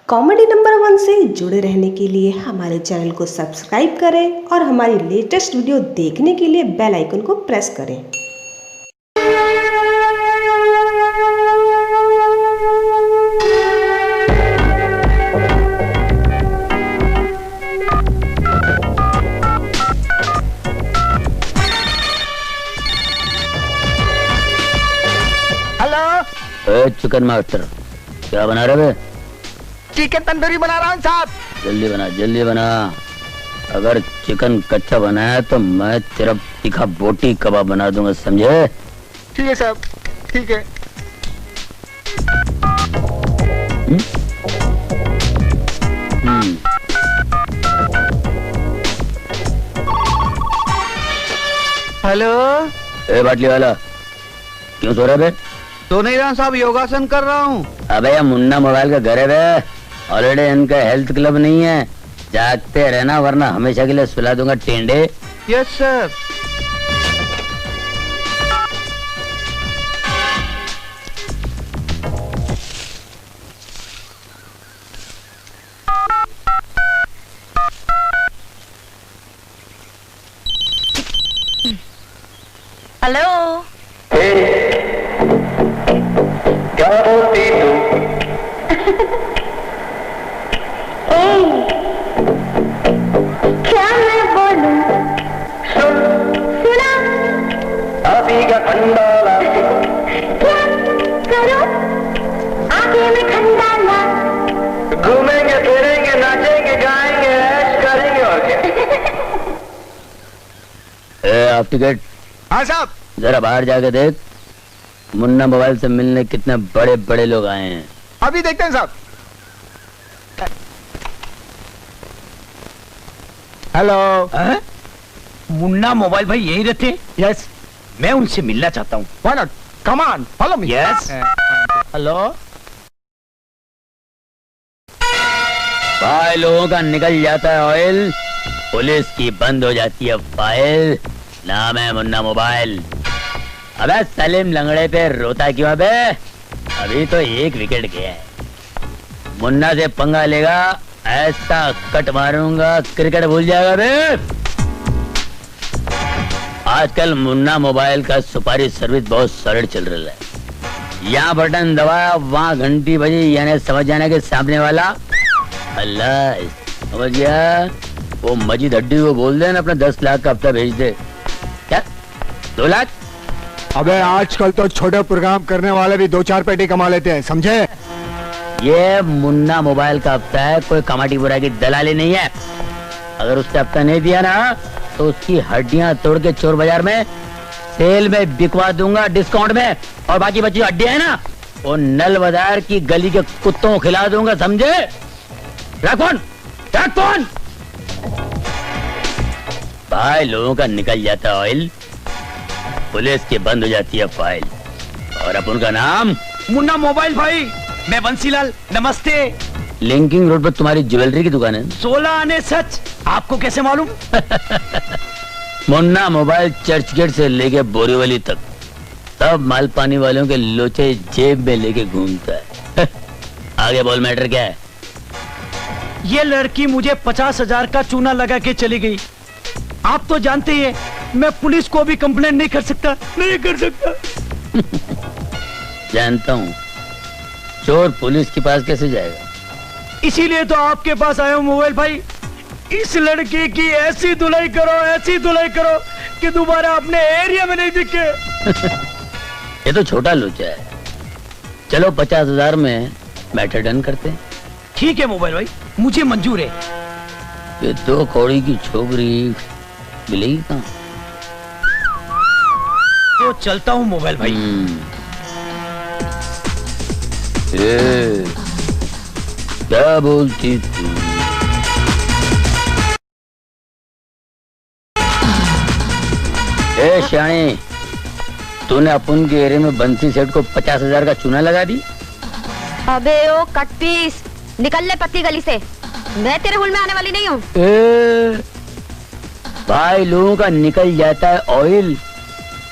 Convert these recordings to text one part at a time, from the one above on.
Comedy number 1 से जुड़े रहने के लिए हमारे चैनल को सब्सक्राइब करें और हमारी लेटेस्ट वीडियो देखने के लिए बेल आइकन को प्रेस करें। हेलो चिकन मास्टर, क्या बना रहे? चिकन तंदूरी बना रहा हूँ साहब। जल्दी बना। अगर चिकन कच्चा बनाया तो मैं तेरा तीखा बोटी कबाब बना दूंगा, समझे? ठीक है साहब, ठीक है। हेलो। ए बाटली वाला, क्यों सो रहा है? तो नहीं रहा साहब, योगासन कर रहा हूँ। अबे ये मुन्ना मोबाइल का घर है बे, ऑलरेडी इनका हेल्थ क्लब नहीं है। जागते रहना वरना हमेशा के लिए सुला दूंगा टेंडे। Yes sir. हेलो। क्या बोलती तू? क्या मैं बोलूं? सुना? अभी का खंडाला क्या करो? आगे में खंडाला। घूमेंगे फिरेंगे नाचेंगे गाएंगे ऐश करेंगे और क्या। आप टिकट। हाँ साहब। जरा बाहर जाके देख, मुन्ना मोबाइल से मिलने कितने बड़े बड़े लोग आए हैं। अभी देखते हैं साहब। हेलो। मुन्ना मोबाइल भाई यही रहते? यस। मैं उनसे मिलना चाहता हूँ। Why not, come on follow me. Yes. Hello. भाई लोगों का निकल जाता है ऑयल, पुलिस की बंद हो जाती है फाइल। नाम है मुन्ना मोबाइल। अबे सलीम लंगड़े पे रोता क्यों अबे? अभी तो 1 विकेट गया है। मुन्ना से पंगा लेगा ऐसा कट मारूंगा क्रिकेट भूल जाएगा बे। आजकल मुन्ना मोबाइल का सुपारी सर्विस बहुत सरल चल रहा है। यहाँ बटन दबाया वहाँ घंटी बजी, यानी समझ जाने के सामने वाला अल्लाह समझ गया। वो मजीद हड्डी को बोल दे ना अपना 10 लाख का हफ्ता भेज दे। क्या 2 लाख? अबे आजकल तो छोटे प्रोग्राम करने वाले भी 2-4 पेटी कमा लेते हैं, समझे? ये मुन्ना मोबाइल का हफ्ता है, कोई कमाटीपुरा की दलाली नहीं है। अगर उसने हफ्ता नहीं दिया ना तो उसकी हड्डियां तोड़ के चोर बाजार में सेल में बिकवा दूंगा डिस्काउंट में, और बाकी बची हड्डियां है ना वो नल बाजार की गली के कुत्तों को खिला दूंगा, समझे? रख फोन। भाई लोगों का निकल जाता है ऑयल, पुलिस की बंद हो जाती है फाइल, और अब उनका नाम मुन्ना मोबाइल भाई, मैं बंसीलाल, नमस्ते। लिंकिंग रोड पर तुम्हारी ज्वेलरी की दुकान है? 16 आने सच, आपको कैसे मालूम? मुन्ना मोबाइल चर्च गेट से लेके बोरीवली तक सब माल पानी वालों के लोचे जेब में लेके घूमता है। आगे बोल, मैटर क्या है? ये लड़की मुझे 50,000 का चूना लगा के चली गई। आप तो जानते ही हैं, मैं पुलिस को भी कंप्लेंट नहीं कर सकता। जानता हूँ, चोर पुलिस के पास कैसे जाएगा? इसीलिए तो आपके पास आया हूँ मोबाइल भाई। इस लड़की की ऐसी धुलाई करो कि दोबारा अपने एरिया में नहीं दिखे। ये तो छोटा लोचा है। चलो 50,000 में मैटर डन करते हैं। ठीक है मोबाइल भाई, मुझे मंजूर है। ये 2 कौड़ी की छोकरी मिलेगी कहाँ? तो चलता हूँ मोबाइल भाई। क्या बोलती तू? श्याणी, तूने अपन के एरिया में बंसी सेठ को 50,000 का चूना लगा दी? अबे ओ कटपीस, निकल ले पत्ती गली से। मैं तेरे हुल में आने वाली नहीं हूँ। भाई लोगों का निकल जाता है ऑयल,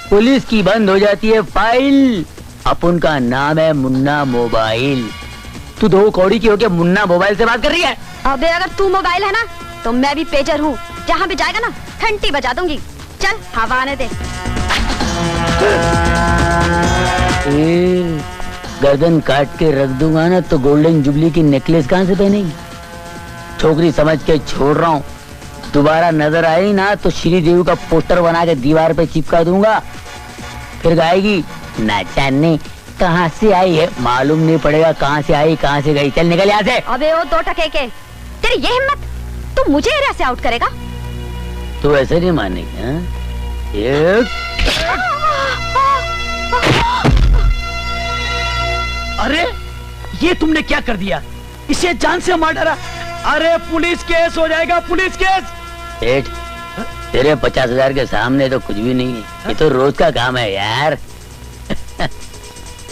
पुलिस की बंद हो जाती है फाइल। अपन का नाम है मुन्ना मोबाइल। तू दो कौड़ी की होके मुन्ना मोबाइल से बात कर रही है? अबे अगर तू मोबाइल है ना तो मैं भी पेजर हूँ। जहाँ भी जाएगा ना घंटी बजा दूंगी। चल हवा आने दे। गर्दन काट के रख दूंगा ना तो गोल्डन जुबली की नेकलेस कहाँ से पहनेगी? छोकरी समझ के छोड़ रहा हूँ, दोबारा नजर आई ना तो श्री देवी का पोस्टर बना के दीवार पे चिपका दूंगा। फिर गाएगी ना जाने कहाँ से आई है, मालूम नहीं पड़ेगा कहाँ से आई कहाँ से गई। चल निकल यहाँ से। अबे वो 2 टके के, तेरी ये हिम्मत, तू मुझे एरिया से आउट करेगा? तो ऐसे नहीं मानेगी हाँ? अरे ये तुमने क्या कर दिया? इसे जान से मार डाला। अरे पुलिस केस हो जाएगा, पुलिस केस। सेठ तेरे 50,000 के सामने तो कुछ भी नहीं है, ये तो रोज का काम है यार।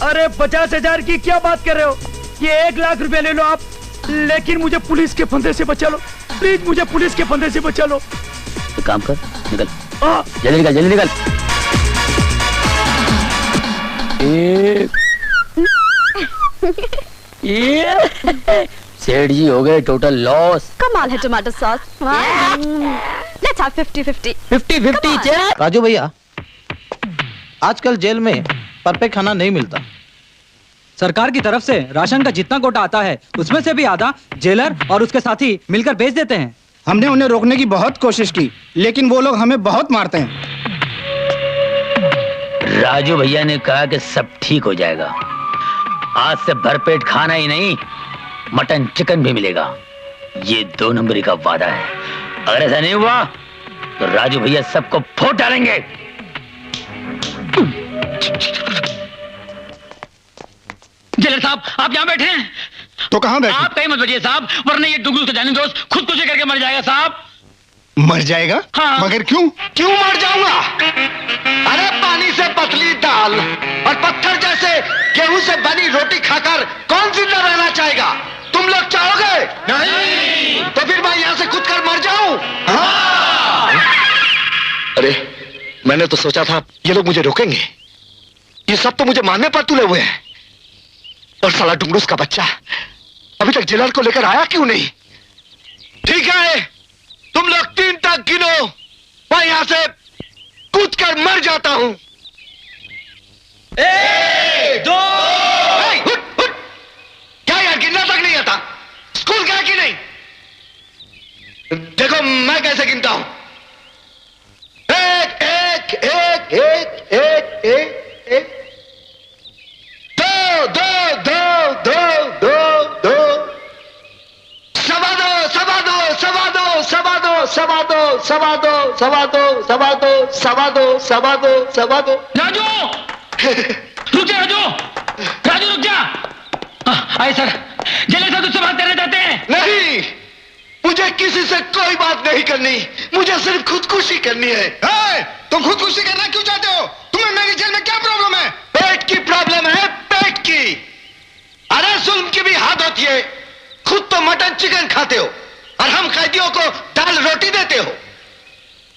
अरे 50,000 की क्या बात कर रहे हो? ये 1 लाख रुपए ले लो आप, लेकिन मुझे पुलिस के फंदे से बचा लो प्लीज, मुझे पुलिस के फंदे से बचा लो। तो काम कर, निकल जल्दी निकल, जल्दी निकल। सेठ जी हो गए टोटल लॉस। कमाल है टमाटर सॉस। Let's have 50-50। 50-50। राजू भैया, आजकल जेल में परफेक्ट खाना नहीं मिलता। सरकार की तरफ से राशन का जितना कोटा आता है उसमें से भी आधा जेलर और उसके साथी मिलकर बेच देते हैं। हमने उन्हें रोकने की बहुत कोशिश की, लेकिन वो लोग हमें बहुत मारते हैं। राजू भैया ने कहा कि सब ठीक हो जाएगा, आज से भरपेट खाना ही नहीं मटन चिकन भी मिलेगा। ये 2 नंबरी का वादा है, अगर ऐसा नहीं हुआ तो राजू भैया सबको फोड़ डालेंगे। जेलर साहब आप यहाँ बैठे हैं तो कहाँ बैठे? आप कहीं मत बैठिए साहब, वरना ये डुगलू का जाने दोस्त खुदकुशी करके मर जाएगा साहब। मर जाएगा? हाँ। मगर क्यों? क्यों मर जाऊंगा? अरे पानी से पतली दाल और पत्थर जैसे गेहूं से बनी रोटी खाकर कौन जिंदा रहना चाहेगा? तुम लोग चाहोगे? नहीं। तो फिर मैं यहाँ से कूद कर मर जाऊं? हाँ। अरे मैंने तो सोचा था ये लोग मुझे रोकेंगे, ये सब तो मुझे मारने पर तुले हुए हैं। और साला डुंगरूस का बच्चा अभी तक जेलर को लेकर आया क्यों नहीं? ठीक है, तुम लोग 3 तक गिनो, मैं यहां से कूद कर मर जाता हूं। 1, 2। क्या यार, गिनना तक नहीं आता? स्कूल गया कि नहीं? देखो मैं कैसे गिनता हूं। 1 1 1 1 1 1 1 2 2 2 2 2 2 सवा दो सवा दो सवा दो सवा दो सवा दो सवा दो सवा दो सवा दो सवा दो सवा दो सवा दो। राजू रुक जा, राजू राजू रुक जा। आए सर, जेलर साहब तुझसे बात करना चाहते हैं। नहीं, मुझे किसी से कोई बात नहीं करनी, मुझे सिर्फ खुदकुशी करनी है। तुम खुदकुशी करना क्यों चाहते हो? तुम्हें मेरी जेल में क्या प्रॉब्लम है? पेट की प्रॉब्लम है, पेट की। अरे जुल्म की भी हद होती है, खुद तो मटन चिकन खाते हो और हम कैदियों को दाल रोटी देते हो।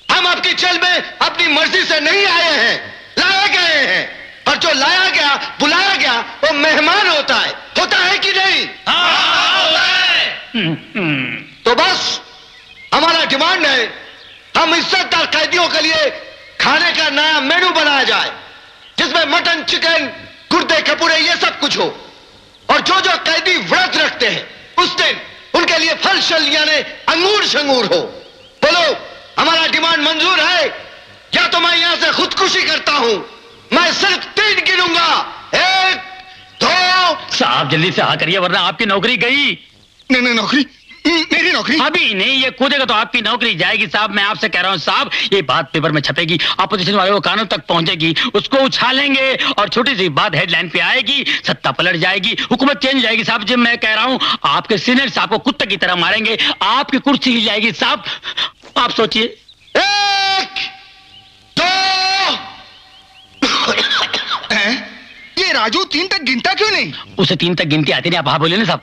हम आपकी जेल में अपनी मर्जी से नहीं आए हैं, लाए गए हैं, और जो लाया गया बुलाया गया वो मेहमान होता है कि नहीं? तो बस हमारा डिमांड है, हम इज्जतदार कैदियों के लिए खाने का नया मेनू बनाया जाए, जिसमें मटन चिकन गुर्दे कपूरे ये सब कुछ हो, और जो जो कैदी व्रत रखते हैं उस दिन उनके लिए फल शल यानी अंगूर शंगूर हो। बोलो हमारा डिमांड मंजूर है या तो मैं यहां से खुदकुशी करता हूं। मैं सिर्फ 3 गिनूंगा। 1 2। साहब जल्दी से हाँ करिए वरना आपकी नौकरी गई। नहीं, नौकरी मेरी नौकरी अभी नहीं, ये कूदेगा तो आपकी नौकरी जाएगी साहब। मैं आपसे कह रहा हूँ साहब, ये बात पेपर में छपेगी, अपोजिशन वालों को कानों तक पहुंचेगी, उसको उछालेंगे और छोटी सी बात हेडलाइन पे आएगी, सत्ता पलट जाएगी, हुकूमत चेंज हो जाएगी साहब। जब मैं कह रहा हूँ आपके सीनियर साहब को कुत्ते की तरह मारेंगे, आपकी कुर्सी हिल जाएगी साहब। आप सोचिए। 1 2। ये राजू 3 तक गिनता क्यों नहीं? उसे 3 तक गिनती आती नहीं, आप हाँ बोले ना साहब।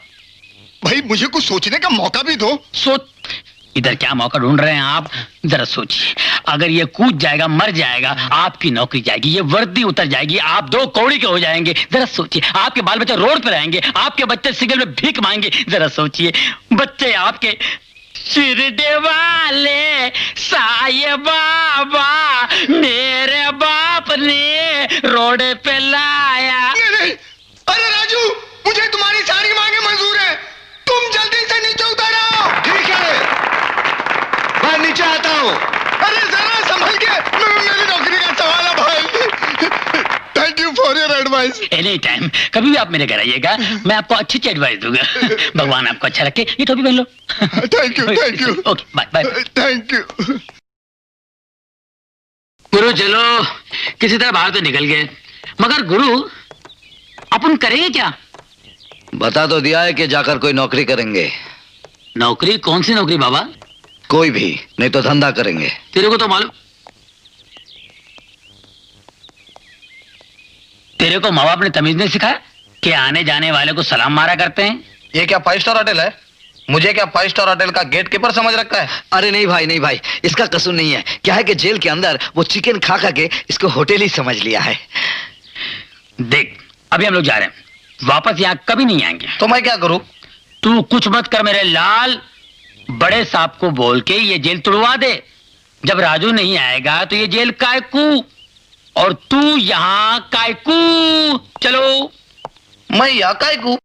भाई मुझे कुछ सोचने का मौका भी दो। सोच, इधर क्या मौका ढूंढ रहे हैं आप? जरा सोचिए, अगर ये कूद जाएगा, मर जाएगा, आपकी नौकरी जाएगी, ये वर्दी उतर जाएगी, आप 2 कौड़ी के हो जाएंगे। जरा सोचिए, आपके बाल बच्चे रोड पे रहेंगे, आपके बच्चे सिग्नल में भीख मांगेंगे। जरा सोचिए, बच्चे आपके शिरडे वाले साईं बाबा मेरे बाप ने रोड पे लाया। नहीं, अरे राजू, मुझे तुम्हारी सारी मांगे मंजूर है, तुम जल्दी से नीचे उतर आओ। ठीक है, मैं नीचे आता हूँ। अरे जरा संभल के, मेरी नौकरी का सवाल है भाई। Thank you for your advice. Any time, कभी भी आप मेरे घर आइएगा, मैं आपको अच्छी एडवाइस दूंगा। भगवान आपको अच्छा रखे। ये टोपी पहन लो। Thank you. Okay, bye bye. Thank you. गुरु चलो, किसी तरह बाहर तो निकल गए, मगर गुरु अपन करेंगे क्या? बता तो दिया है कि जाकर कोई नौकरी करेंगे। नौकरी? कौन सी नौकरी बाबा? कोई भी नहीं तो धंधा करेंगे। तेरे को तो मालूम, तेरे को माँ बाप ने तमीज नहीं सिखाया कि आने जाने वाले को सलाम मारा करते हैं? ये क्या 5 स्टार होटल है? मुझे क्या 5 स्टार होटल का गेट कीपर समझ रखा है? अरे नहीं भाई, इसका कसूर नहीं है। क्या है कि जेल के अंदर वो चिकन खा के इसको होटल ही समझ लिया है। देख, अभी हम लोग जा रहे हैं, वापस यहाँ कभी नहीं आएंगे। तो मैं क्या करूं? तू कुछ मत कर मेरे लाल, बड़े साहब को बोल के ये जेल तुड़वा दे। जब राजू नहीं आएगा तो ये जेल कायकू, और तू यहाँ कायकू। चलो। मैं यहाँ कायकू?